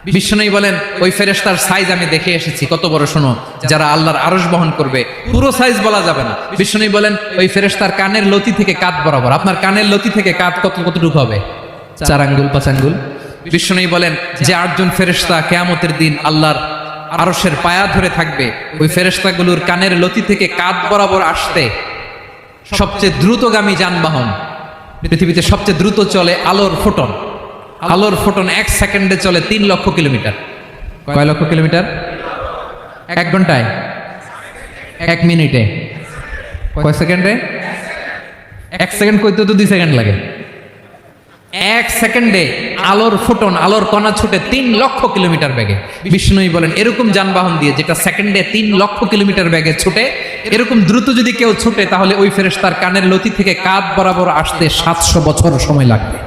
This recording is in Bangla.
বিষ্ণুই বলেন ওই ফেরেশতার সাইজ আমি দেখে এসেছি কত বড়, শোনো, যারা আল্লাহর আরশ বহন করবে। পুরো সাইজ বলা যাবে না। বিষ্ণুই বলেন ওই ফেরেশতার কানের লতি থেকে কাঁধ বরাবর। আপনার কানের লতি থেকে কাঁধ কতটুকু হবে? 4 আঙ্গুল 5 আঙ্গুল। বিষ্ণুই বলেন যে 8 জন ফেরেশতা কিয়ামতের দিন আল্লাহর আরশের পায়া ধরে থাকবে, ওই ফেরেশতাগুলোর কানের লতি থেকে কাঁধ বরাবর আসতে সবচেয়ে দ্রুতগামী যানবাহন, পৃথিবীতে সবচেয়ে দ্রুত চলে আলোর ফোটন। আলোর ফোটন 1 সেকেন্ডে চলে 3 লক্ষ কিলোমিটার। কয় লক্ষ কিলোমিটার? 1 ঘন্টায়? 1 মিনিটে? কয় সেকেন্ডে? 1 সেকেন্ড কইতে তো 2 সেকেন্ড লাগে। 1 সেকেন্ডে আলোর ফোটন, আলোর কণা ছুটে 3 লক্ষ কিলোমিটার বেগে। বিষ্ণুই বলেন এরকম যানবাহন দিয়ে, যেটা সেকেন্ডে 3 লক্ষ কিলোমিটার বেগে ছুটে, এরকম দ্রুত যদি কেউ ছুটে, তাহলে ওই ফেরেশতার কানের লতি থেকে কাঁধ বরাবর আসতে 700 বছর সময় লাগবে।